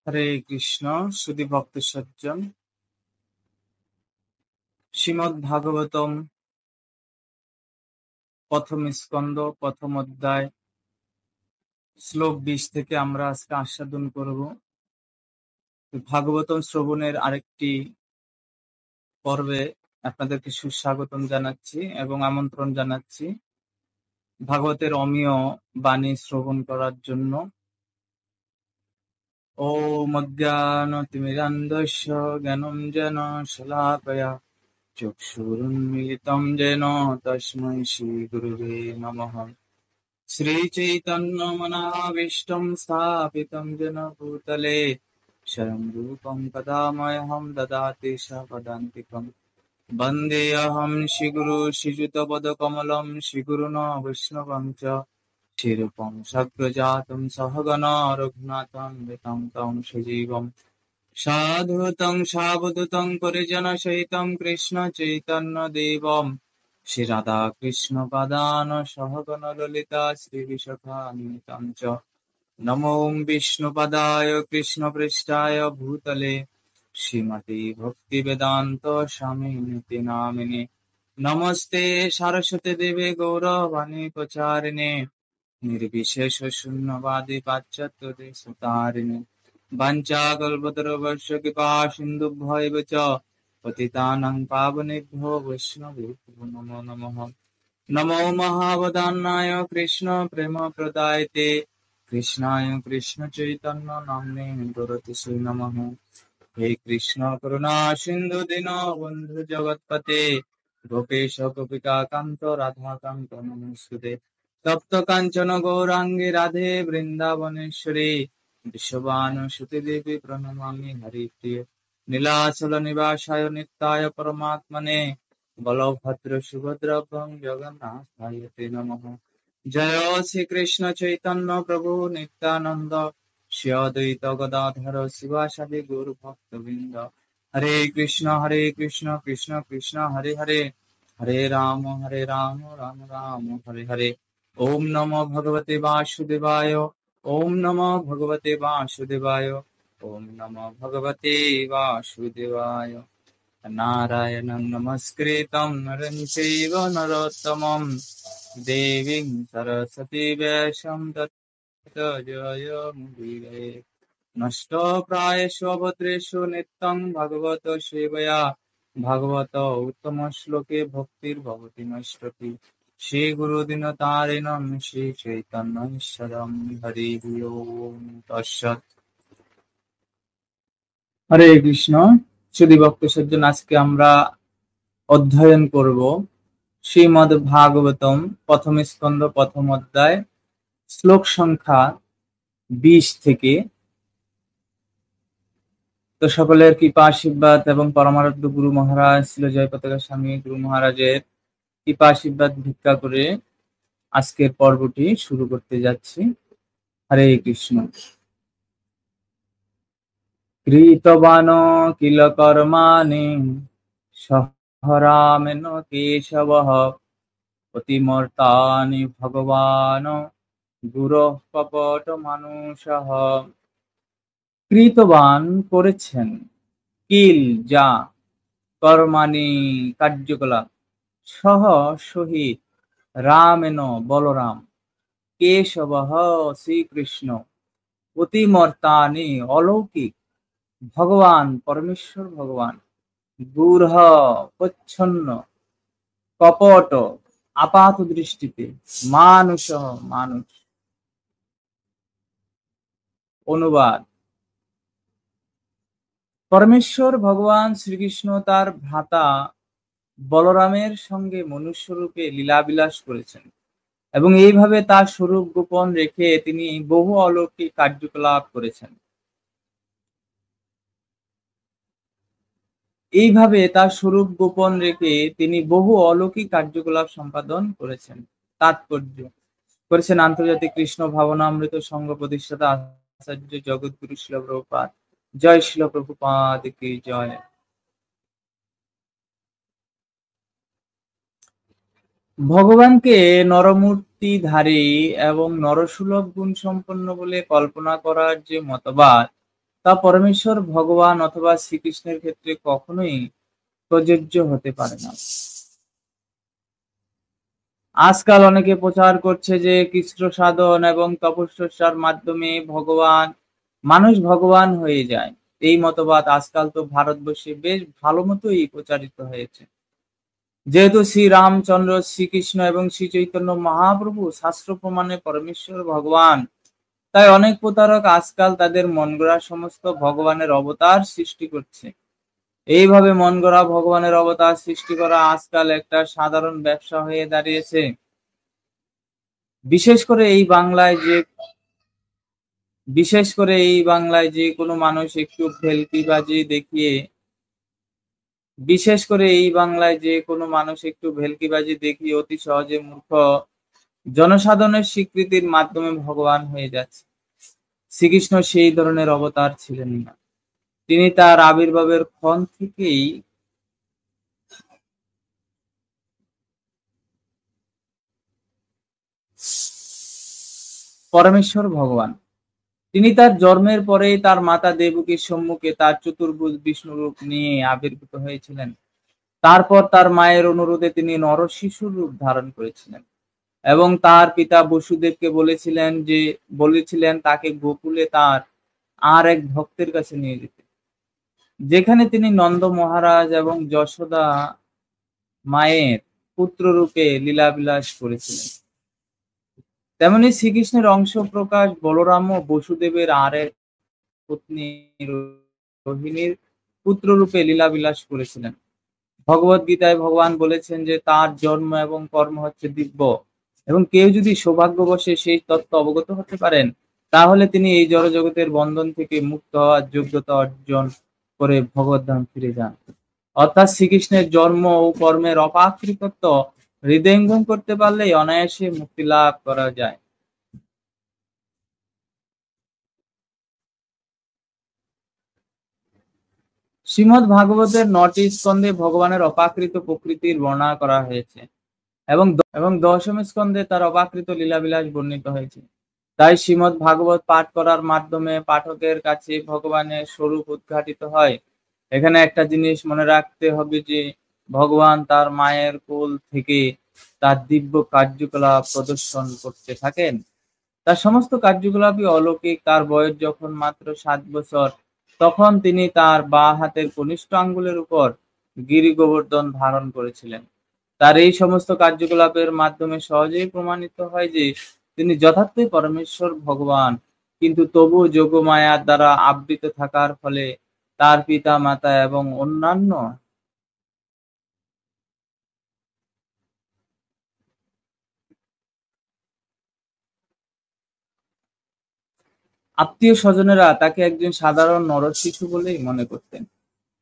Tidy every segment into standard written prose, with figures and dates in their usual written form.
হরে কৃষ্ণ। সুধী ভক্ত সজ্জন, শ্রীমদ্ ভাগবতম প্রথম স্কন্ধ প্রথম অধ্যায় শ্লোক 20 থেকে আমরা আজকে আস্বাদন করব। ভাগবতম শ্রবণের আরেকটি পর্বে আপনাদেরকে সুস্বাগতম জানাচ্ছি এবং আমন্ত্রণ জানাচ্ছি ভাগবতের অমীয় বাণী শ্রবণ করার জন্য। ওম অজ্ঞানতিমিরান্ধস্য জ্ঞানঞ্জন শলাকয়া চক্ষুরুন্মিলিতং যেন তস্मै শ্রীগুরুবে নমঃ। শ্রীচৈতন্যমনাভীষ্টং স্থাপিतं येन भूतले स्वयं रूपं कदा मह्यं ददाति स्वपदान्तिकं। वन्देऽहं श्रीगुरू श्रीयुतपदकमलं श्रीगुरून् वैष्णवं च श्रीरूपं सग्रजातं सहगणा रघुनाथं वितं तं सजीवम् साधुतं सावधूतं परिजनसहितं कृष्ण चैतन्यदेवं श्री राधा कृष्ण पादान सहगण ललिता श्री विशाखान्वितं च। नमो विष्णुपदाय कृष्णपृष्ठाय भूतले श्रीमते भक्तिवेदान्त स्वामिनिति नामिने। नमस्ते सरस्वती देवे गौरवाणी प्रचारिणे निर्विशेष शून्यवादी पाश्चात्य देशतारिणे। वाञ्छाकल्पतरुभ्यश्च कृपा सिन्धुभ्यैव च पतितानां पावनेभ्यो वैष्णवेभ्यो नमो नमः। नमो महावदान्नाय कृष्ण प्रेमप्रदायते कृष्णाय कृष्ण चैतन्य नाम्ने गौरतिसे नमः। हे कृष्ण करुणा सिन्धु दीनबन्धु जगत्पते गोपेश गोपिकान्त राधाकान्त नमोस्तुते। तप्त काञ्चन गौराङ्गी राधे वृन्दावनेश्वरी विश्वभानुसुते देवी प्रणमामि हरिप्रिये। नीलाचल निवासाय नित्याय परमात्मने बलभद्र सुभद्राभ्यां जगन्नाथाय ते नमः। जय श्री कृष्ण चैतन्य प्रभु नित्यानंद श्री अद्वैत गदाधर शिवासादि गौर भक्तवृंद। हरे कृष्ण कृष्ण कृष्ण हरे हरे, हरे राम राम राम हरे हरे। ओम नमो भगवते वासुदेवाय, ओम नमो भगवते वासुदेवाय, ओम नमो भगवते वासुदेवाय। नारायणं नमस्कृतं नरं चैव नरोत्तमं देवीं सरस्वती व्यासं ततो जयमुदीरये। नष्टप्रायेषु भद्रेषु नित्यं भगवत सेवया भागवत उत्तम श्लोके भक्तिर्भवति नष्टति। श्री गुरुदिनतारिणं श्री चैतन्येश्वरं हरि ओम तत्सत्। हरे কৃষ্ণ। সুধী ভক্ত সজ্জন, আজকে আমরা অধ্যয়ন করব শ্রীমদ্ ভাগবতম প্রথম স্কন্ধ প্রথম অধ্যায় শ্লোক সংখ্যা 20 থেকে। তো সকলের কৃপা আশীর্বাদ এবং পরমারাধ্য গুরু মহারাজ ছিল জয় পতাকা স্বামী গুরু মহারাজের কৃপা আশীর্বাদ ভিক্ষা করে আজকের পর্বটি শুরু করতে যাচ্ছি। হরে কৃষ্ণ। কৃতবান কিল কর্মাণি সহরামেন কেশবঃ অতিমর্তানি ভগবান গুরুঃ কপট মানুষঃ। কৃতবান করেছেন, কিল যা, কর্মাণি কার্যকলাপ, সহ সহিত, রামেন বলরাম, কেশবঃ শ্রীকৃষ্ণ, অতিমর্তানি অলৌকিক, ভগবান পরমেশ্বর ভগবান, গূঢ় প্রচ্ছন্ন, কপট আপাত দৃষ্টিতে, মানুষ মানুষ। অনুবাদ: পরমেশ্বর ভগবান শ্রীকৃষ্ণ তার ভ্রাতা বলরামের সঙ্গে মনুষ্যরূপে লীলাবিলাস করেছেন এবং এইভাবে তার স্বরূপ গোপন রেখে তিনি বহু অলৌকিক কার্যকলাপ করেছেন। এইভাবে তার স্বরূপ গোপন রেখে তিনি বহু অলৌকিক কার্যকলাপ সম্পাদন করেছেন। তাৎপর্য: করেছেন আন্তর্জাতিক কৃষ্ণ ভাবনামৃত সংঘ প্রতিষ্ঠাতা আচার্য জগৎগুরু শিল প্রভুপাদ। জয় শিল প্রভুপাদ কি জয়। ভগবানকে নরমূর্তিধারী এবং নরসুলভ গুণ সম্পন্ন বলে কল্পনা করার যে মতবাদ, তা পরমেশ্বর ভগবান অথবা শ্রীকৃষ্ণের ক্ষেত্রে কখনোই প্রযোজ্য হতে পারে না। আজকাল অনেকে প্রচার করছে যে কৃষ্ণ সাধন এবং তপস্যার মাধ্যমে মানুষ ভগবান হয়ে যায়। এই মতবাদ আজকাল তো ভারতবর্ষে বেশ ভালো মতোই প্রচারিত হয়েছে। যেহেতু শ্রী রামচন্দ্র, শ্রীকৃষ্ণ এবং শ্রী চৈতন্য মহাপ্রভু শাস্ত্র প্রমাণে পরমেশ্বর ভগবান, তাই অনেক প্রতারক আজকাল তাদের মন গড়া সমস্ত ভগবানের অবতার সৃষ্টি করছে। এইভাবে মন গড়া ভগবানের অবতার সৃষ্টি করা আজকাল একটা সাধারণ ব্যবসা হয়ে দাঁড়িয়েছে। বিশেষ করে এই বাংলায় যে কোনো মানুষ একটু ভেলকিবাজি দেখিয়ে অতি সহজে মূর্খ জনসাধারণের স্বীকৃতির মাধ্যমে ভগবান হয়ে যাচ্ছে। শ্রীকৃষ্ণ সেই ধরনের অবতার ছিলেন না। তিনি তার আবির্ভাবের ক্ষণ থেকেই পরমেশ্বর ভগবান। তিনি তার জন্মের পরেই তার মাতা দেবকীর সম্মুখে তার চতুর্ভুজ বিষ্ণু রূপ নিয়ে আবির্ভূত হয়েছিলেন। তারপর তার মায়ের অনুরোধে তিনি নরশিশুর রূপ ধারণ করেছিলেন এবং তার পিতা বসুদেবকে বলেছিলেন তাকে গোকুলে তার আর এক ভক্তের কাছে নিয়ে যেতে, যেখানে তিনি নন্দ মহারাজ এবং যশোদা মায়ের পুত্র রূপে লীলাবিলাস করেছিলেন। তেমনি শ্রীকৃষ্ণের অংশ প্রকাশ বলরাম ও বসুদেবের আর এক পত্নী রোহিণীর পুত্র রূপে লীলাবিলাস করেছিলেন। ভগবত গীতায় ভগবান বলেছেন যে তার জন্ম এবং কর্ম হচ্ছে দিব্য, এবং কেউ যদি সৌভাগ্যবশে সেই তত্ত্ব অবগত হতে পারেন, তাহলে তিনি এই জড়জগতের বন্ধন থেকে মুক্ত হওয়ার যোগ্যতা অর্জন করে ভগবদ্ধাম ফিরে যান। অর্থাৎ শ্রীকৃষ্ণের জন্ম ও কর্মের অপাকৃতত্ব হৃদয়ঙ্গম করতে পারলেই অনায়াসে মুক্তি লাভ করা যায়। শ্রীমদ্ ভাগবতের 9টি স্কন্ধে ভগবানের অপাকৃত প্রকৃতির বর্ণনা করা হয়েছে এবং দশম স্কন্ধে তার অপাকৃত লীলাবিলাস বর্ণিত হয়েছে। তাই শ্রীমদ্ ভাগবত পাঠ করার মাধ্যমে পাঠকের কাছে ভগবানের স্বরূপ উদ্ঘাটিত হয়। এখানে একটা জিনিস মনে রাখতে হবে যে ভগবান তার মায়ের কোল থেকে তার দিব্য কার্যকলাপ প্রদর্শন করতে থাকেন। তার সমস্ত কার্যকলাপই অলৌকিক। তার বয়স যখন মাত্র 7 বছর, তখন তিনি তার বাঁ হাতের কনিষ্ঠ আঙ্গুলের উপর গিরি গোবর্ধন ধারণ করেছিলেন। তার এই সমস্ত কার্যকলাপের মাধ্যমে সহজেই প্রমাণিত হয় যে তিনি যথার্থই পরমেশ্বর ভগবান, কিন্তু তবুও যোগমায়ার দ্বারা আবৃত থাকার ফলে তার পিতা মাতা এবং অন্যান্য আত্মীয় স্বজনেরা তাকে একজন সাধারণ নরশিশু বলেই মনে করতেন।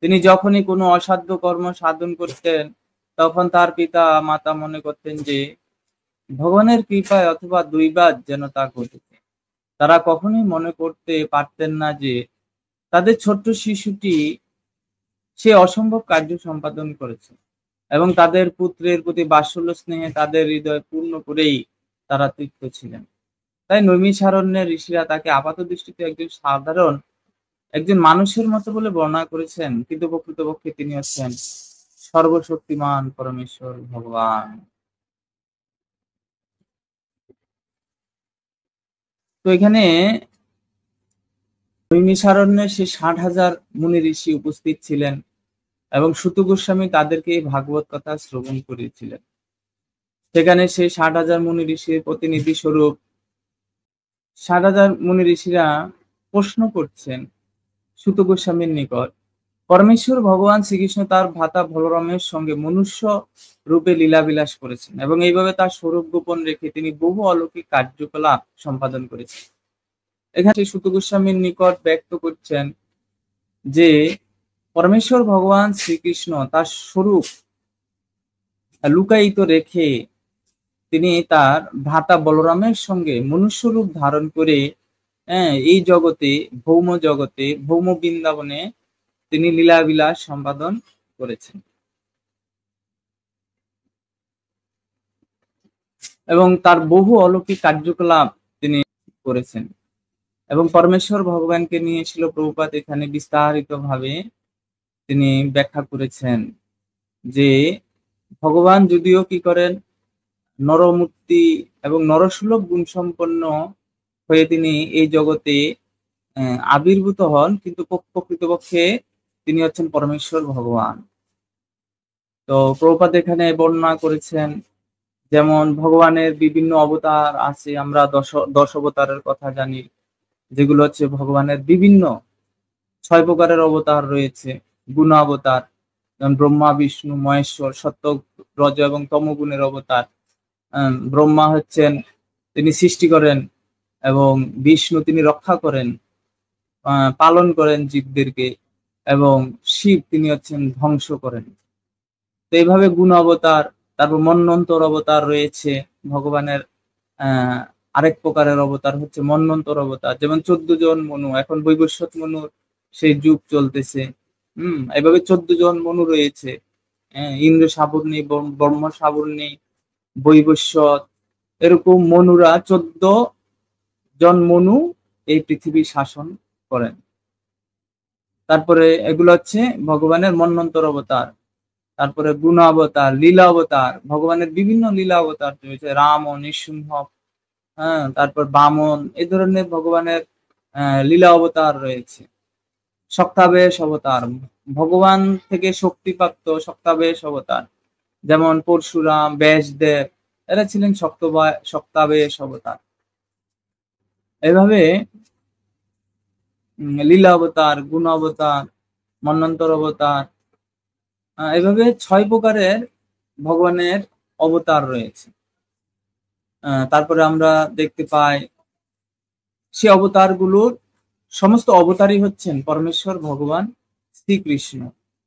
তিনি যখনই কোনো অসাধ্য কর্ম সাধন করতেন, তখন তার পিতা মাতা মনে করতেন যে ভগবানের কৃপায় অথবা দৈবাৎ যেন তা ঘটেছে। তারা কখনোই মনে করতে পারতেন না যে তাদের ছোট্ট শিশুটি সে অসম্ভব কার্য সম্পাদন করেছে, এবং তাদের পুত্রের প্রতি বাৎসল্য স্নেহে তাদের হৃদয় পূর্ণ করেই তারা তৃপ্ত ছিলেন। তাই নৈমিষারণ্যের ঋষিরা তাকে আপাত দৃষ্টিতে একজন মানুষের মতো বলে বর্ণনা করেছেন, কিন্তু প্রকৃতপক্ষে তিনি হচ্ছেন সর্বশক্তিমান পরমেশ্বর ভগবান। তো এখানে নৈমিষারণ্যে সে 60,000 মুনি ঋষি উপস্থিত ছিলেন এবং সুত গোস্বামী তাদেরকে এই ভাগবত কথা শ্রবণ করিয়েছিলেন। সেখানে সেই 60,000 মুনি ঋষির প্রতিনিধি স্বরূপ 60,000 মুনি ঋষিরা প্রশ্ন করছেন সুত গোস্বামীর নিকট, পরমেশ্বর ভগবান শ্রীকৃষ্ণ তার ভ্রাতা বলরামের সঙ্গে মনুষ্য রূপে লীলাবিলাস করেছেন এবং এইভাবে তার স্বরূপ গোপন রেখে তিনি বহু অলৌকিক কার্যকলাপ সম্পাদন করেছেন। এখানে সুত গোস্বামীর নিকট ব্যক্ত করছেন যে পরমেশ্বর ভগবান শ্রীকৃষ্ণ তার স্বরূপ লুকায়িত রেখে তিনি তার ভ্রাতা বলরামের সঙ্গে মনুষ্য রূপ ধারণ করে এই জগতে, ভৌম বৃন্দাবনে তিনি লীলাবিলাস সম্পাদন করেছেন এবং তার বহু অলৌকিক কার্যকলাপ তিনি করেছেন। এবং পরমেশ্বর ভগবানকে নিয়ে ছিল প্রভুপাদ এখানে বিস্তারিত ভাবে তিনি ব্যাখ্যা করেছেন যে ভগবান যদিও কি করেন নরমূর্তি এবং নরসুলভ গুণসম্পন্ন হয়ে তিনি এই জগতে আবির্ভূত হন, কিন্তু প্রকৃতপক্ষে তিনি হচ্ছেন পরমেশ্বর ভগবান। তো প্রভুপাদ এখানে বর্ণনা করেছেন যেমন ভগবানের বিভিন্ন অবতার আছে, আমরা দশ অবতারের কথা জানি, যেগুলো হচ্ছে ভগবানের বিভিন্ন 6 প্রকারের অবতার রয়েছে। গুণ অবতার যেমন ব্রহ্মা, বিষ্ণু, মহেশ্বর, সত্য, রজ এবং তমগুণের অবতার। ব্রহ্মা হচ্ছেন তিনি সৃষ্টি করেন এবং বিষ্ণু তিনি রক্ষা করেন, পালন করেন জীবদেরকে, এবং শিব তিনি হচ্ছেন ধ্বংস করেন। তো এইভাবে গুণ অবতার। তারপর মন্বন্তর অবতার রয়েছে ভগবানের। আরেক প্রকারের অবতার হচ্ছে মন্বন্তর অবতার, যেমন 14 জন মনু, এখন বৈবস্বত মনুর সেই যুগ চলতেছে। এভাবে 14 জন মনু রয়েছে, ইন্দ্র সাবর্ণী, ব্রহ্ম সাবর্ণী, বৈবস্বত, এরকম মনুরা 14 জন মনু এই পৃথিবী শাসন করেন। তারপরে এগুলো হচ্ছে ভগবানের মন্বন্তর অবতার। তারপরে গুণ অবতার, লীলা অবতার, ভগবানের বিভিন্ন লীলা অবতার রয়েছে, রাম ও নৃসিংহ, তারপর বামন, এই ধরনের ভগবানের লীলা অবতার রয়েছে। শক্তাবেশ অবতার, ভগবান থেকে শক্তিপ্রাপ্ত শক্তাবেশ অবতার, যেমন পরশুরাম, ব্যাসদেব, এরা ছিলেন শক্তাবেশ অবতার। এভাবে লীলা অবতার, গুণ অবতার, মন্বন্তর অবতার, এভাবে 6 প্রকারের ভগবানের অবতার রয়েছে। তারপরে আমরা দেখতে পাই সে অবতারগুলোর সমস্ত অবতারই হচ্ছেন পরমেশ্বর ভগবান শ্রীকৃষ্ণ।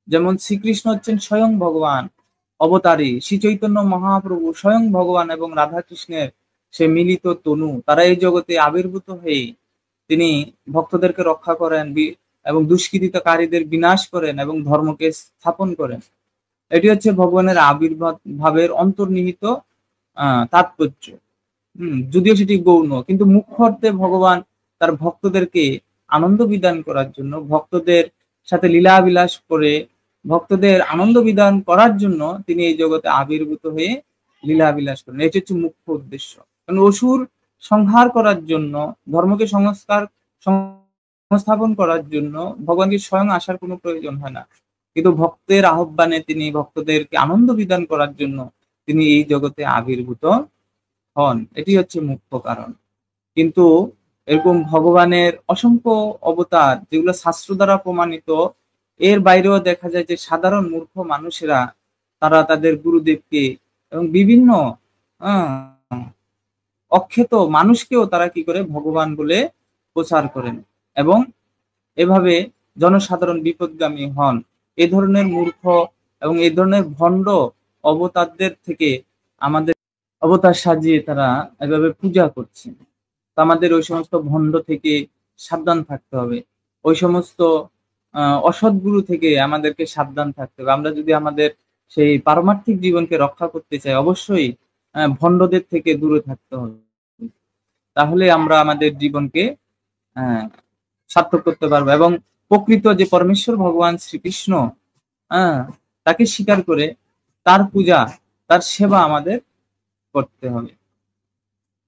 যেমন শ্রীকৃষ্ণ হচ্ছেন স্বয়ং ভগবান অবতারী, শ্রী চৈতন্য মহাপ্রভু স্বয়ং ভগবান এবং রাধা কৃষ্ণের সে মিলিত তনু। তারা এই জগতে আবির্ভূত হয়ে তিনি ভক্তদেরকে রক্ষা করেন এবং দুষ্কৃতিকারীদের বিনাশ করেন এবং ধর্মকে স্থাপন করেন। এটি হচ্ছে ভগবানের আবির্ভাবের অন্তর্নিহিত তাৎপর্য। যদিও সেটি গৌণ, কিন্তু মুখ্য অর্থে ভগবান তার ভক্তদেরকে আনন্দ বিধান করার জন্য, ভক্তদের সাথে লীলা বিলাস করে ভক্তদের আনন্দ বিধান করার জন্য তিনি এই জগতে আবির্ভূত হয়ে লীলা বিলাস করেন। এটি হচ্ছে মুখ্য উদ্দেশ্য। কারণ অসুর সংহার করার জন্য, ধর্মকে সংস্থাপন করার জন্য ভগবানকে স্বয়ং আসার কোনো প্রয়োজন হয় না, কিন্তু ভক্তের আহ্বানে তিনি ভক্তদেরকে আনন্দ বিধান করার জন্য তিনি এই জগতে আবির্ভূত হন। এটি হচ্ছে মুখ্য কারণ। কিন্তু এরকম ভগবানের অসংখ্য অবতার যেগুলো শাস্ত্র দ্বারা প্রমাণিত, এর বাইরেও দেখা যায় যে সাধারণ মূর্খ মানুষেরা তারা তাদের গুরুদেবকে এবং বিভিন্ন অক্ষেত মানুষকেও তারা কি করে ভগবান বলে প্রচার করেন এবং এভাবে জনসাধারণ বিপদগামী হন। এ ধরনের মূর্খ এবং এই ধরনের ভণ্ড অবতারদের থেকে আমাদের অবতার সাজিয়ে তারা এভাবে পূজা করছে। তো আমাদের ওই সমস্ত ভণ্ড থেকে সাবধান থাকতে হবে, ওই সমস্ত অসৎ গুরু থেকে আমাদেরকে সাবধান থাকতে হবে। আমরা যদি আমাদের সেই পারমার্থিক জীবনকে রক্ষা করতে চাই, অবশ্যই ভণ্ডদের থেকে দূরে থাকতে হবে। তাহলে আমরা আমাদের জীবনকে সার্থক করতে পারবো এবং প্রকৃত যে পরমেশ্বর ভগবান শ্রীকৃষ্ণ, তাকে স্বীকার করে তার পূজা, তার সেবা আমাদের করতে হবে।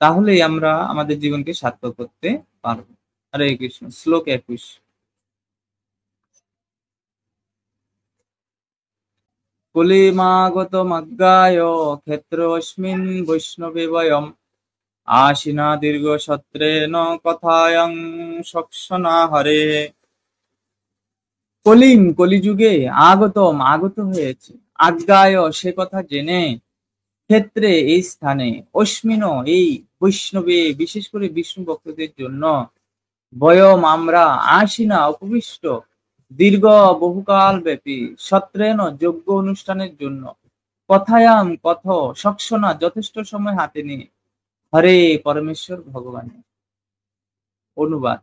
তাহলেই আমরা আমাদের জীবনকে সার্থক করতে পারবো। হরে কৃষ্ণ। শ্লোক 21। কুলিমাগতমজ্ঞায় ক্ষেত্রস্মিন বৈষ্ণবে বয়ম আশিনা দীর্ঘ সত্রেণ কথায়ং সক্ষণা হরে। কলিম, কলিযুগে, আগতম, আগত হয়েছে, আজ্ঞায়, সে কথা জেনে, ক্ষেত্রে, এই স্থানে, অস্মিন, এই, বৈষ্ণবে, বিশেষ করে বিষ্ণু ভক্তদের জন্য, বয়ম, আমরা, আশিনা, উপবিষ্ট, দীর্ঘ, বহুকাল ব্যাপী, সত্রেন, যজ্ঞ অনুষ্ঠানের জন্য, কথায়াম, কথ, সক্ষণা, যথেষ্ট সময় হাতে নিয়ে, হরে, পরমেশ্বর ভগবান। অনুবাদ।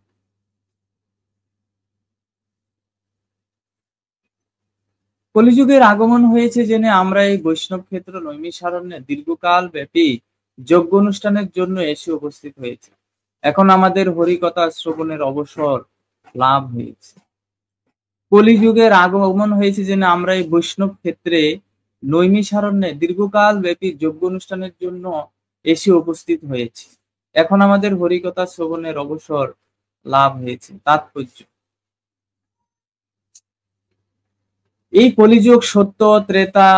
কলিযুগের আগমন হয়েছে জেনে আমরা এই বৈষ্ণব ক্ষেত্র নৈমিষারণ্যে দীর্ঘকাল ব্যাপী যজ্ঞ অনুষ্ঠানের জন্য এসে উপস্থিত হয়েছে। এখন আমাদের হরিকথা শ্রবণের অবসর লাভ হয়েছে। কলিযুগের আগমন হয়েছে যেন আমরা এই বৈষ্ণব ক্ষেত্রে নৈমিষারণ্যে দীর্ঘকাল ব্যাপী যজ্ঞ অনুষ্ঠানের জন্য এসে উপস্থিত হয়েছে। এখন আমাদের হরিকথা শ্রবণের অবসর লাভ হয়েছে। তাৎপর্য, এই কলিযুগ সত্য, ত্রেতা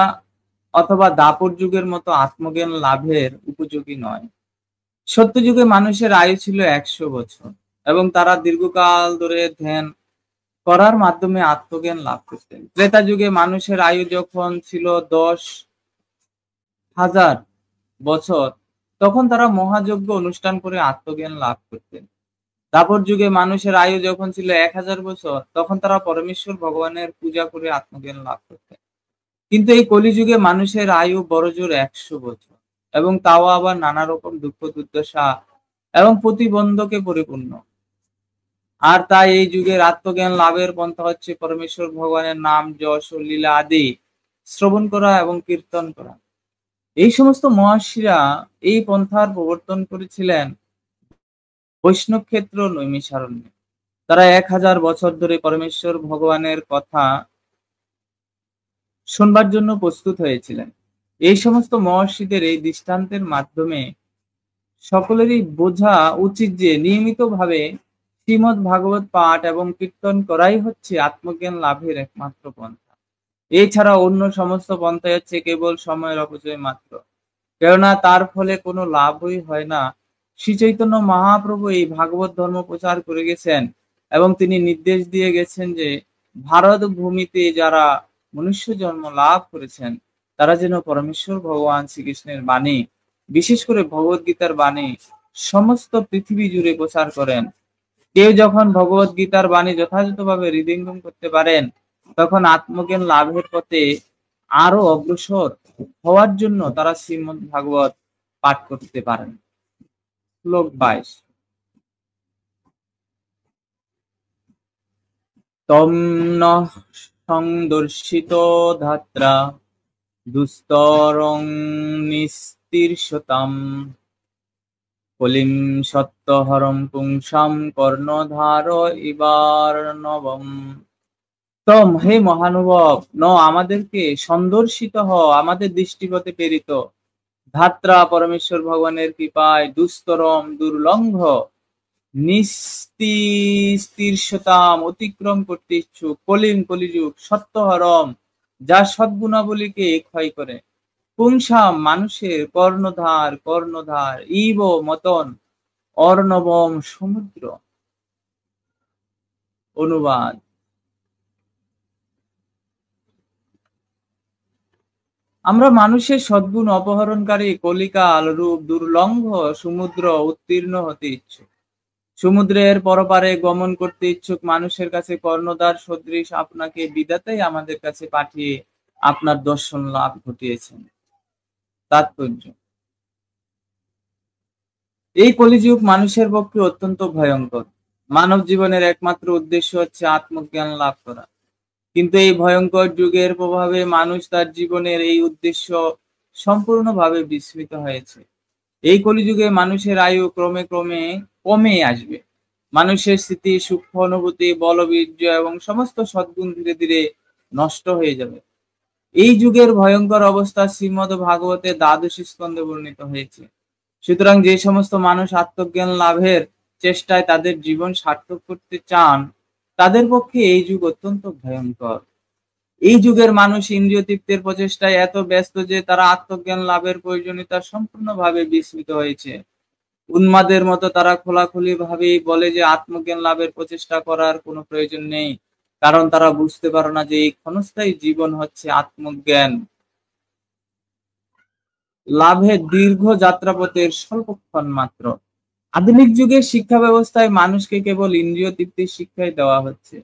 অথবা দাপর যুগের মতো আত্মজ্ঞান লাভের উপযোগী নয়। সত্য যুগে মানুষের আয়ু ছিল 100 বছর এবং তারা দীর্ঘকাল ধরে ধ্যান করার মাধ্যমে আত্মজ্ঞান লাভ করতেন। ত্রেতা যুগে মানুষের আয়ু যখন ছিল 10,000 বছর, তখন তারা মহাযজ্ঞ অনুষ্ঠান করে আত্মজ্ঞান লাভ করতেন। দাপর যুগে মানুষের আয়ু যখন ছিল 1000 বছর, তখন তারা পরমেশ্বর ভগবানের পূজা করে আত্মজ্ঞান লাভ করতেন। কিন্তু এই কলিযুগে মানুষের আয়ু বড়জোর 100 বছর এবং তাও আবার নানা রকম দুঃখ দুর্দশা এবং প্রতিবন্ধকে পরিপূর্ণ। আর তাই এই যুগের আত্মজ্ঞান লাভের পন্থা হচ্ছে পরমেশ্বর ভগবানের নাম, যশ ও লীলা আদি শ্রবণ করা এবং কীর্তন করা। এই সমস্ত মহর্ষিরা এই পন্থার প্রবর্তন করেছিলেন বৈষ্ণব ক্ষেত্র নৈমিষারণ্যে। তারা 1000 বছর ধরে পরমেশ্বর ভগবানের কথা শুনবার জন্য প্রস্তুত হয়েছিলেন। এই সমস্ত মহর্ষিদের এই দৃষ্টান্তের মাধ্যমে সকলেরই বোঝা উচিত যে নিয়মিতভাবে শ্রীমদ্ ভাগবত পাঠ এবং কীর্তন করাই হচ্ছে আত্মজ্ঞান লাভের একমাত্র পন্থা। এছাড়া অন্য সমস্ত পন্থাই হচ্ছে কেবল সময়ের অপচয় মাত্র, কেননা তার ফলে কোনো লাভই হয় না। শ্রী চৈতন্য মহাপ্রভু এই ভাগবত ধর্ম প্রচার করে গেছেন এবং তিনি নির্দেশ দিয়ে গেছেন যে ভারত ভূমিতে যারা মনুষ্য জন্ম লাভ করেছেন তারা যেন পরমেশ্বর ভগবান শ্রীকৃষ্ণের বাণী, বিশেষ করে ভগবত গীতার বাণী সমস্ত পৃথিবী জুড়ে প্রচার করেন। কেউ যখন ভগবত গীতার বাণী যথাযথভাবে হৃদয়ঙ্গম করতে পারেন, তখন আত্মজ্ঞান লাভের পথে আরো অগ্রসর হওয়ার জন্য তারা শ্রীমদ্ ভাগবত পাঠ করতে পারেন। শ্লোক 22। তম নঃ সংদর্শিত ধাত্রা দুস্তরং নিস্তীর্ষতাম কলিম সত্যহরম পুংসাম কর্ণধার ইবার্ণবম। তম, হে মহানুভব, ন আমাদেরকে সন্দর্শিত হ, আমাদের দৃষ্টিপথে প্রেরিত, ধাত্রা পরমেশ্বর ভগবানের কৃপায়, দুস্তরম দুর্লঙ্ঘ, নিস্তীর্ষতাম অতিক্রম করতে ইচ্ছুক, কলিম কলিযুগ, সত্যহরম যা সদ্গুণাবলীকে ক্ষয় করে, পুংসাম মানুষের, কর্ণধার কর্ণধার, ইব মতন অর্ণবম সমুদ্র। অনুবাদ, আমরা মানুষের সদ্গুণ অপহরণকারী কলিকাল রূপ দুর্লঙ্ঘ সমুদ্র উত্তীর্ণ হতে ইচ্ছুক। সমুদ্রের পরপারে গমন করতে ইচ্ছুক মানুষের কাছে কর্ণধার সদৃশ আপনাকে বিধাতাই আমাদের কাছে পাঠিয়ে আপনার দর্শন লাভ ঘটিয়েছেন। তাৎপর্য, এই কলিযুগ মানুষের পক্ষে অত্যন্ত ভয়ঙ্কর। মানব জীবনের একমাত্র উদ্দেশ্য হচ্ছে আত্মজ্ঞান লাভ করা, কিন্তু এই ভয়ঙ্কর যুগের প্রভাবে মানুষ তার জীবনের এই উদ্দেশ্য সম্পূর্ণভাবে বিস্মৃত হয়েছে। এই কলিযুগে মানুষের আয়ু ক্রমে ক্রমে কমে আসবে। মানুষের স্মৃতি, সূক্ষ্ম অনুভূতি, বলবীর্য এবং সমস্ত সদ্গুণ ধীরে ধীরে নষ্ট হয়ে যাবে। এই যুগের ভয়ঙ্কর অবস্থা শ্রীমদ্ ভাগবতে দ্বাদশ স্কন্ধে বর্ণিত হয়েছে। সুতরাং যে সমস্ত মানুষ আত্মজ্ঞান লাভের চেষ্টায় তাদের জীবন সার্থক করতে চান, তাদের পক্ষে এই যুগ অত্যন্ত ভয়ঙ্কর। এই যুগের মানুষ ইন্দ্রিয় তৃপ্তির প্রচেষ্টায় এত ব্যস্ত যে তারা আত্মজ্ঞান লাভের প্রয়োজনীয়তা সম্পূর্ণভাবে বিস্মৃত হয়েছে। উন্মাদের মতো তারা খোলাখুলি ভাবেই বলে যে আত্মজ্ঞান লাভের প্রচেষ্টা করার কোনো প্রয়োজন নেই, কারণ তারা বুঝতে পারে না যে এই ক্ষণস্থায়ী জীবন হচ্ছে আত্মজ্ঞান লাভের দীর্ঘ যাত্রাপথের স্বল্পক্ষণ মাত্র। আধুনিক যুগের শিক্ষা ব্যবস্থায় মানুষকে কেবল ইন্দ্রিয় তৃপ্তির শিক্ষাই দেওয়া হচ্ছে,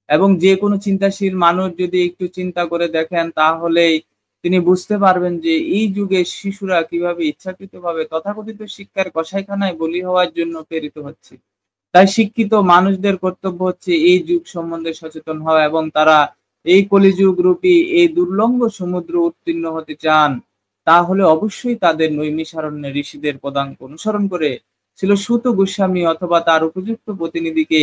এবং যে কোনো চিন্তাশীল মানুষ যদি একটু চিন্তা করে দেখেন তাহলেই তিনি বুঝতে পারবেন যে এই যুগের শিশুরা কিভাবে ইচ্ছাকৃতভাবে তথাকথিত শিক্ষার কসাইখানায় বলি হওয়ার জন্য প্রেরিত হচ্ছে। তাই শিক্ষিত মানুষদের কর্তব্য হচ্ছে এই যুগ সম্বন্ধে সচেতন হওয়া, এবং তারা এই কলিযুগ রূপী এই দুর্লঙ্ঘ সমুদ্র উত্তীর্ণ হতে চান, তাহলে অবশ্যই তাদের নৈমিষারণ্যে ঋষিদের পদাঙ্ক অনুসরণ করে ছিল সুত গোস্বামী অথবা তার উপযুক্ত প্রতিনিধিকে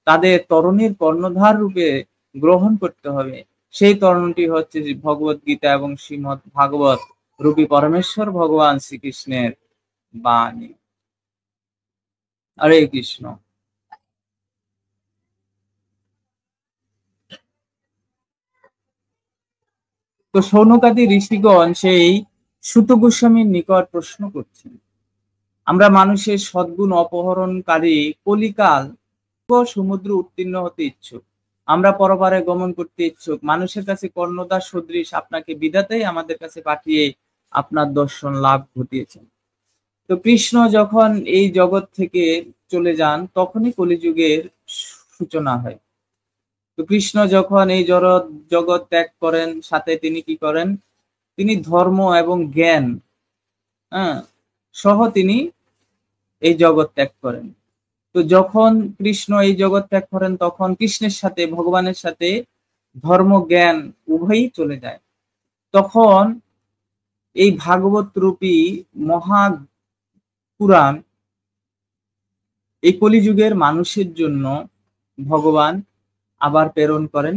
তাদের তরণের কর্ণধার রূপে গ্রহণ করতে হবে। সেই তরণটি হচ্ছে ভগবত গীতা এবং শ্রীমৎ ভাগবত রূপী পরমেশ্বর ভগবান শ্রীকৃষ্ণের বাণী। হরে কৃষ্ণ। তো সৌনকাদি ঋষিগণ সেই সুত গোস্বামীর নিকট প্রশ্ন করছেন, আমরা মানুষের সদ্গুণ অপহরণকারী কলিকাল সমুদ্র উত্তীর্ণ হতে ইচ্ছুক, আমরা পরপারে গমন করতে ইচ্ছুক, মানুষের কাছে কর্ণদার সদৃশ আপনাকে বিধাতেই আমাদের কাছে পাঠিয়ে আপনার দর্শন লাভ ঘটিয়েছেন। তো কৃষ্ণ যখন এই জগৎ থেকে চলে যান তখনই কলিযুগের সূচনা হয়। তো কৃষ্ণ যখন এই জগৎ ত্যাগ করেন, সাথে তিনি কি করেন, তিনি ধর্ম এবং জ্ঞান সহ তিনি এই জগৎ ত্যাগ করেন। তো যখন কৃষ্ণ এই জগৎ ত্যাগ করেন তখন কৃষ্ণের সাথে ভগবানের সাথে ধর্ম জ্ঞান উভয়ই চলে যায়। তখন এই ভাগবত রূপী মহা পুরাণ এই কলিযুগের মানুষের জন্য ভগবান আবার প্রেরণ করেন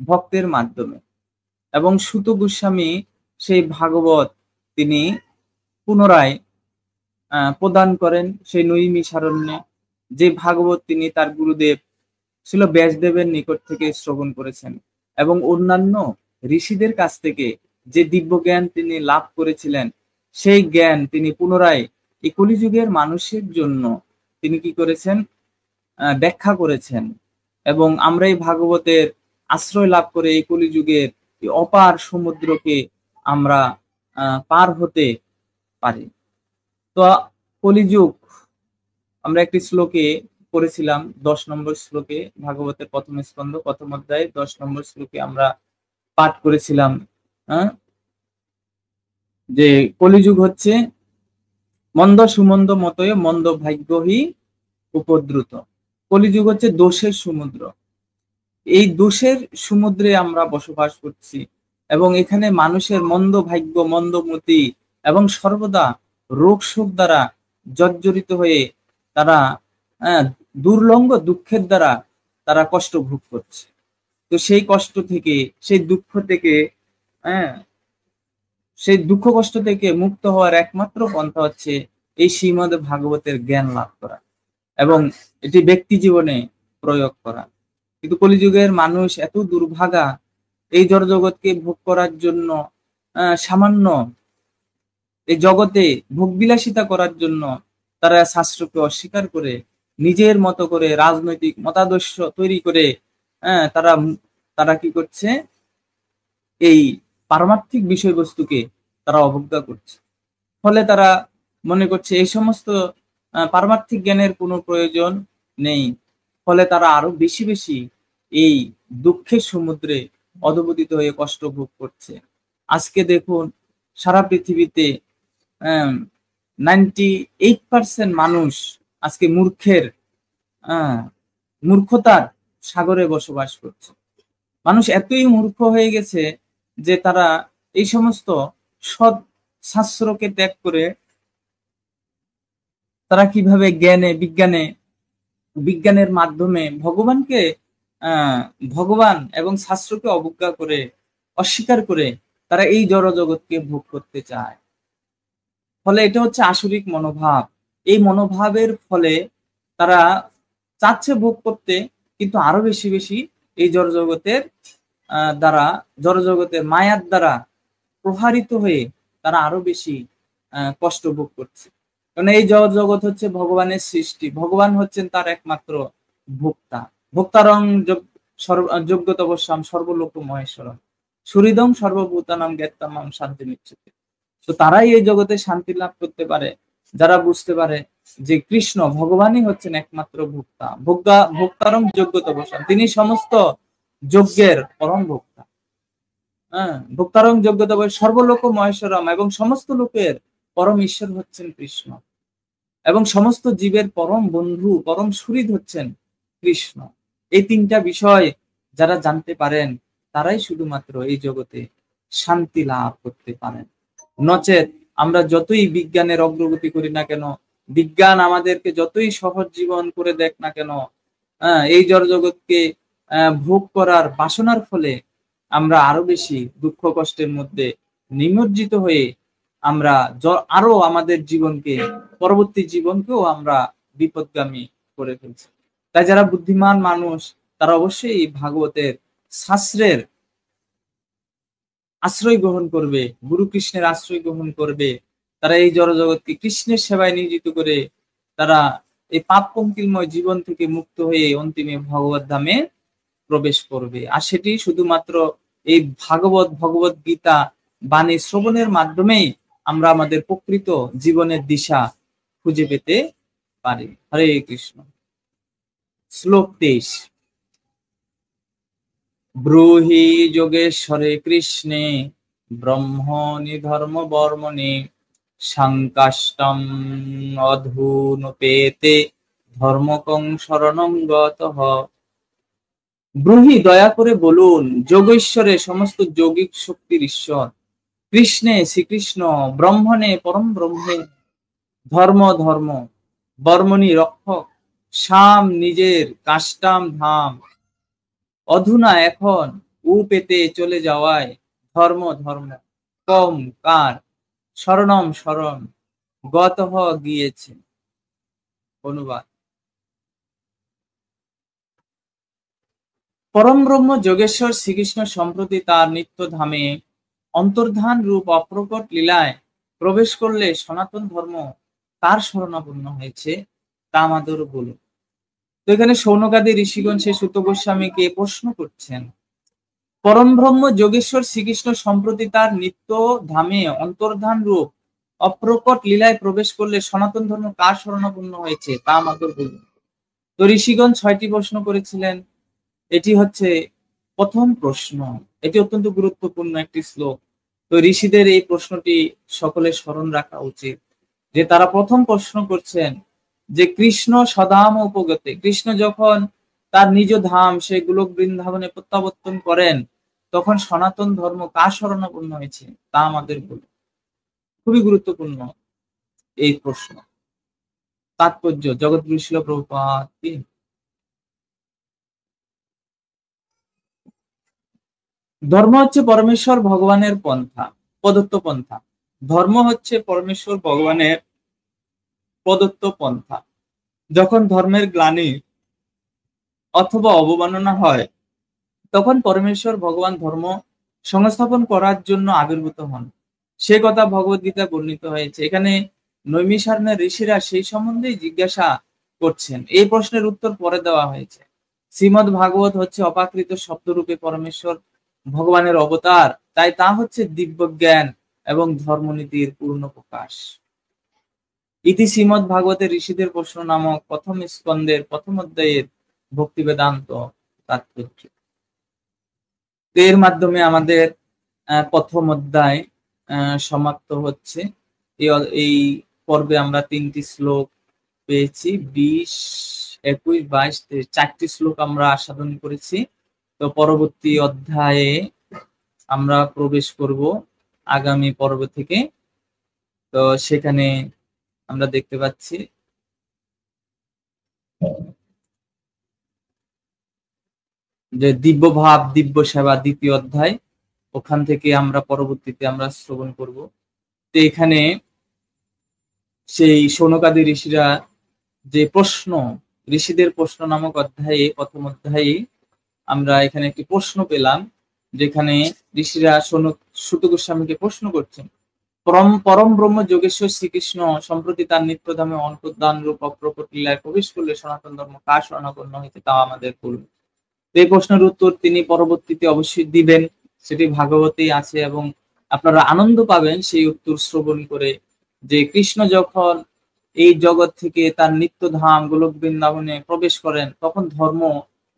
ভক্তের মাধ্যমে, এবং সুত গোস্বামী সেই ভাগবত তিনি পুনরায় প্রদান করেন সেই নৈমিষারণ্যে, যে ভাগবত তিনি তার গুরুদেব ছিল ব্যাসদেবের নিকট থেকে শ্রবণ করেছেন এবং অন্যান্য ঋষিদের কাছ থেকে যে দিব্য জ্ঞান তিনি লাভ করেছিলেন সেই জ্ঞান তিনি পুনরায় এই কলিযুগের মানুষের জন্য তিনি কি করেছেন, ব্যাখ্যা করেছেন। এবং আমরা এই ভাগবতের আশ্রয় লাভ করে এই কলিযুগের অপার সমুদ্রকে আমরা পার হতে পারি। তো কলিযুগ আমরা একটি শ্লোকে পড়েছিলাম, 10 নম্বর শ্লোকে, ভাগবতের প্রথম স্কন্ধ প্রথম অধ্যায় 10 নম্বর শ্লোকে আমরা পাঠ করেছিলাম যে কলিযুগ হচ্ছে মন্দ সুমন্দ মতয় মন্দ ভাগ্যহি উপদ্রুত। কলিযুগ হচ্ছে দোষের সমুদ্র। এই দোষের সমুদ্রে আমরা বসবাস করছি এবং এখানে মানুষের মন্দ ভাগ্য, মন্দমতি এবং সর্বদা রোগ শোক দ্বারা জর্জরিত হয়ে তারা দুর্লঙ্গ দুঃখের দ্বারা তারা কষ্ট ভোগ করছে। তো সেই কষ্ট থেকে, সেই দুঃখ থেকে, সেই দুঃখ কষ্ট থেকে মুক্ত হওয়ার একমাত্র পন্থা হচ্ছে এই শ্রীমদ্ ভাগবতের জ্ঞান লাভ করা এবং এটি ব্যক্তি জীবনে প্রয়োগ করা। কিন্তু কলিযুগের মানুষ এত দুর্ভাগা, এই জড় জগৎকে ভোগ করার জন্য, সামান্য এই জগতে ভোগবিলাসিতা করার জন্য তারা শাস্ত্রকে অস্বীকার করে নিজের মতো করে রাজনৈতিক মতাদর্শ তৈরি করে তারা তারা কি করছে, এই পারমার্থিক বিষয়বস্তুকে তারা অবজ্ঞা করছে। ফলে তারা মনে করছে এই সমস্ত পারমার্থিক জ্ঞানের কোনো প্রয়োজন নেই। ফলে তারা আরো বেশি বেশি এই দুঃখের সমুদ্রে অধপতিত হয়ে কষ্ট ভোগ করছে। আজকে দেখুন সারা পৃথিবীতে 98% মানুষ আজকে মূর্খতার সাগরে বসবাস করছে। মানুষ এতই মূর্খ হয়ে গেছে যে তারা এই সমস্ত সৎ শাস্ত্রকে ত্যাগ করে তারা কিভাবে বিজ্ঞানের মাধ্যমে ভগবান এবং শাস্ত্রকে অবজ্ঞা করে, অস্বীকার করে তারা এই জড় জগৎকে ভোগ করতে চায়। ফলে এটা হচ্ছে আসরিক মনোভাব। এই মনোভাবের ফলে তারা চাচ্ছে ভোগ করতে, কিন্তু আরো বেশি বেশি এই জড় জগতের মায়ার দ্বারা প্রহারিত হয়ে তারা আরো বেশি কষ্ট ভোগ করছে। কারণ এই জগৎ হচ্ছে ভগবানের সৃষ্টি, ভগবান হচ্ছেন তার একমাত্র ভোক্তা। ভোক্তারং যোগ্যতবস্যাম সর্বলোক মহেশ্বরম সুহৃদম সর্বভূতানাম জ্ঞাত্তামাম শান্তি নিচ্ছতে। তো তারাই এই জগতে শান্তি লাভ করতে পারে যারা বুঝতে পারে যে কৃষ্ণ ভগবানই হচ্ছেন একমাত্র ভোক্তা। ভোক্তারং যোগ্যতবস্যাম, তিনি সমস্ত যজ্ঞের পরম ভোক্তা। ভোক্তারং যোগ্যতব সর্বলোক মহেশ্বরম, এবং সমস্ত লোকের পরম ঈশ্বর হচ্ছেন কৃষ্ণ, এবং সমস্ত জীবের পরম বন্ধু, পরম সুহৃদ হচ্ছেন কৃষ্ণ। এই তিনটা বিষয় যারা জানতে পারেন তারাই শুধুমাত্র এই জগতে শান্তি লাভ করতে পারেন। নচেত আমরা যতই বিজ্ঞানের অগ্রগতি করি না কেন, বিজ্ঞান আমাদেরকে যতই সহজ জীবন করে দেখ না কেন, এই জড় জগৎকে ভোগ করার বাসনার ফলে আমরা আরো বেশি দুঃখ কষ্টের মধ্যে নিমজ্জিত হয়ে আমরা আরো আমাদের জীবনকে, পরবর্তী জীবনকেও আমরা বিপদগামী করে ফেলছি। তাই যারা বুদ্ধিমান মানুষ তারা অবশ্যই ভাগবতের শাস্ত্রের আশ্রয় গ্রহণ করবে, গুরু কৃষ্ণের আশ্রয় গ্রহণ করবে। তারা এই জড়জগৎকে কৃষ্ণের সেবায় নিয়োজিত করে তারা এই পাপ পঙ্কিলময় জীবন থেকে মুক্ত হয়ে অন্তিমে ভগবত ধামে প্রবেশ করবে। আর সেটি শুধুমাত্র এই ভগবত গীতা বাণী শ্রবণের মাধ্যমেই আমরা আমাদের প্রকৃত জীবনের দিশা খুঁজে পেতে পারি। হরে কৃষ্ণ। শ্লোক 23। ব্রূহি যোগেশ্বরে কৃষ্ণে ব্রহ্মণি ধর্ম বর্মণি সাংকাষ্টম অধুনপেতে ধর্মকং শরণং গতঃ। ব্রূহি, দয়া করে বলুন, যোগেশ্বরে, সমস্ত যৌগিক শক্তির ঈশ্বর, কৃষ্ণে শ্রীকৃষ্ণ, ব্রহ্মণে পরম ব্রহ্মে, ধর্ম ধর্ম বর্মণি রক্ষক, শাম নিজের কাষ্টাম ধাম, অধুনা এখন, উ পেতে চলে যাওয়ায়, ধর্ম ধর্ম, কম কার, শরণম শরণ, গতঃ গিয়েছে। অনুবাদ। পরম ব্রহ্ম যোগেশ্বর শ্রীকৃষ্ণ সম্প্রতি তার নিত্য ধামে অন্তর্ধান রূপ অপ্রকট লীলায় প্রবেশ করলে সনাতন ধর্ম কার শরণাপন্ন হয়েছে তা আমাদের বলুন। তো এখানে শৌনকাদি ঋষিগণ সে সুত গোস্বামীকে প্রশ্ন করছেন, পরম ব্রহ্ম যোগেশ্বর শ্রীকৃষ্ণ সম্প্রতি তার নিত্য ধামে অন্তর্ধান রূপ অপ্রকট লীলায় প্রবেশ করলে সনাতন ধর্ম কার শরণাপন্ন হয়েছে তা আমাদের বলুন। তো ঋষিগণ 6টি প্রশ্ন করেছিলেন। এটি হচ্ছে প্রথম প্রশ্ন। এটি অত্যন্ত গুরুত্বপূর্ণ একটি শ্লোক। তো ঋষিদের এই প্রশ্নটি সকলে স্মরণ রাখা উচিত, যে তারা প্রথম প্রশ্ন করছেন যে কৃষ্ণ সদাম উপগতে, কৃষ্ণ যখন তার নিজ ধাম সেই গোলক বৃন্দাবনে প্রত্যাবর্তন করেন তখন সনাতন ধর্ম কার শরণাপন্ন হয়েছে তা আমাদের বলুন। খুবই গুরুত্বপূর্ণ এই প্রশ্ন। তাৎপর্য জগৎগুরু শিল প্রভুপাদ কি। ধর্ম হচ্ছে পরমেশ্বর ভগবানের পন্থা, প্রদত্ত পন্থা। ধর্ম হচ্ছে পরমেশ্বর ভগবানের প্রদত্ত পন্থা। যখন ধর্মের গ্লানি অথবা অবমাননা হয় তখন পরমেশ্বর ভগবান ধর্ম সংস্থাপন করার জন্য আবির্ভূত হন। সে কথা ভগবত গীতায় বর্ণিত হয়েছে। এখানে নৈমিষারণ্যের ঋষিরা সেই সম্বন্ধেই জিজ্ঞাসা করছেন। এই প্রশ্নের উত্তর পরে দেওয়া হয়েছে। শ্রীমদ্ ভাগবত হচ্ছে অপাকৃত শব্দরূপে পরমেশ্বর ভগবানের অবতার, তাই তা হচ্ছে দিব্য জ্ঞান এবং ধর্মনীতির পূর্ণ প্রকাশ। ইতি শ্রীমদ্ ভাগবতের ঋষিদের প্রশ্ন নামক প্রথম স্কন্ধের প্রথম অধ্যায়ের ভক্তি বেদান্ত তাৎপর্য। এর মাধ্যমে আমাদের প্রথম অধ্যায় সমাপ্ত হচ্ছে। এই পর্বে আমরা 3টি শ্লোক পেয়েছি, 20, 21, 22, 4টি শ্লোক আমরা আস্বাদন করেছি। তো পরবর্তী অধ্যায়ে আমরা প্রবেশ করব আগামী পর্ব থেকে। তো সেখানে আমরা দেখতে পাচ্ছি যে দিব্য ভাব দিব্য সেবা দ্বিতীয় অধ্যায়, ওখান থেকে আমরা পরবর্তীতে আমরা শ্রবণ করব। তো এখানে সেই শৌনকাদি ঋষিরা যে প্রশ্ন, ঋষিদের প্রশ্ন নামক অধ্যায়ে প্রথম অধ্যায়ে আমরা এখানে একটি প্রশ্ন পেলাম, যেখানে ঋষিরা সুত গোস্বামীকে প্রশ্ন করছেন, পরম ব্রহ্ম যোগেশ্বর শ্রীকৃষ্ণ সম্প্রতি তার নিত্যধামে অন্তর্ধান রূপ অপ্রকট লীলায় প্রবেশ করলে সনাতন ধর্ম কার শরণাপন্ন হয়েছে তা আমাদের বলুন। এই প্রশ্নের উত্তর তিনি পরবর্তীতে অবশ্যই দিবেন, সেটি ভাগবতেই আছে এবং আপনারা আনন্দ পাবেন সেই উত্তর শ্রবণ করে, যে কৃষ্ণ যখন এই জগৎ থেকে তার নিত্য ধাম গোলক বৃন্দাবনে প্রবেশ করেন তখন ধর্ম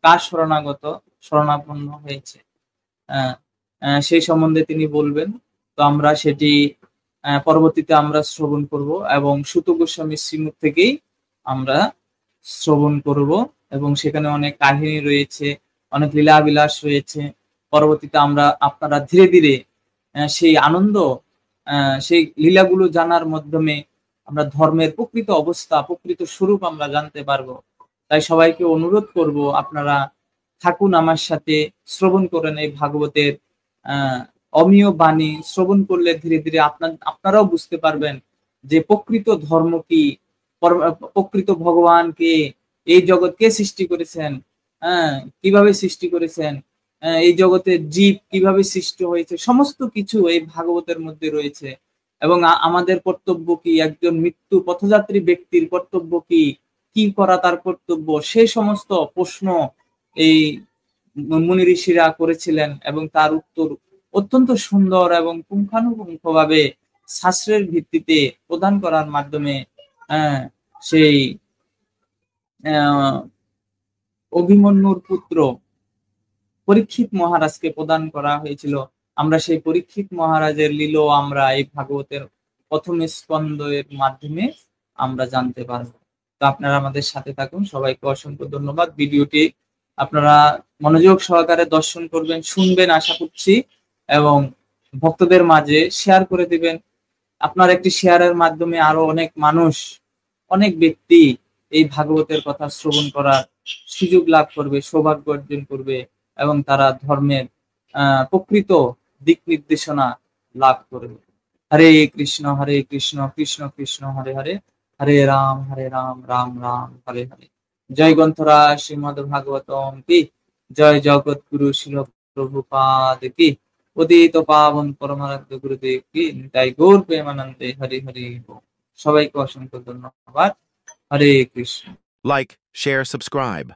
কার শরণাপন্ন হয়েছে সেই সম্বন্ধে তিনি বলবেন। তো আমরা সেটি পরবর্তীতে আমরা শ্রবণ করব এবং সুত গোস্বামীর শ্রীমুখ থেকেই আমরা শ্রবণ করব এবং সেখানে অনেক কাহিনী রয়েছে, অনেক লীলাবিলাস রয়েছে। পরবর্তীতে আপনারা ধীরে ধীরে সেই আনন্দ, সেই লীলাগুলো জানার মাধ্যমে আমরা ধর্মের প্রকৃত অবস্থা, প্রকৃত স্বরূপ আমরা জানতে পারবো। তাই সবাইকে অনুরোধ করব, আপনারা থাকুন আমার সাথে, শ্রবণ করেন এই ভাগবতের অমীয় বাণী। শ্রবণ করলে ধীরে ধীরে আপনারাও বুঝতে পারবেন যে প্রকৃত ধর্ম কি, প্রকৃত ভগবান কে, এই জগৎ কে সৃষ্টি করেছেন, কিভাবে সৃষ্টি করেছেন, এই জগতের জীব কিভাবে সৃষ্টি হয়েছে, সমস্ত কিছু এই ভাগবতের মধ্যে রয়েছে। এবং আমাদের কর্তব্য কি, একজন মৃত্যু পথযাত্রী ব্যক্তির কর্তব্য কি, কি করা তার কর্তব্য, সেই সমস্ত প্রশ্ন এই মুনি ঋষিরা করেছিলেন এবং তার উত্তর অত্যন্ত সুন্দর এবং পুঙ্খানুপুঙ্খভাবে শাস্ত্রের ভিত্তিতে প্রদান করার মাধ্যমে সেই অভিমন্যুর পুত্র পরীক্ষিত মহারাজকে প্রদান করা হয়েছিল। আমরা সেই পরীক্ষিত মহারাজের লীলা আমরা এই ভাগবতের প্রথম স্কন্ধের মাধ্যমে আমরা জানতে পারবো। তো আপনারা আমাদের সাথে থাকুন। সবাইকে অসংখ্য ধন্যবাদ। ভিডিওটি আপনারা মনোযোগ সহকারে দর্শন করবেন, শুনবেন আশা করছি, এবং ভক্তদের মাঝে শেয়ার করে দিবেন। আপনার একটি শেয়ারের মাধ্যমে আরো অনেক মানুষ, অনেক ব্যক্তি এই ভাগবতের কথা শ্রবণ করার সুযোগ লাভ করবে, সৌভাগ্য অর্জন করবে, এবং তারা ধর্মের প্রকৃত দিক নির্দেশনা লাভ করবে। হরে কৃষ্ণ কৃষ্ণ কৃষ্ণ হরে হরে, হরে রাম রাম রাম হরে হরে। জয় গ্রন্থরা শ্রীমদ ভাগবতম কি, জয় জগৎগুরু শিল প্রভুপাদ কি, উদিত পাবন পরমারাধ্য গুরুদেব কি, তাই গৌর প্রেমানন্দে হরি হরি। সবাইকে অসংখ্য ধন্যবাদ। হরে কৃষ্ণ। Like, share, subscribe.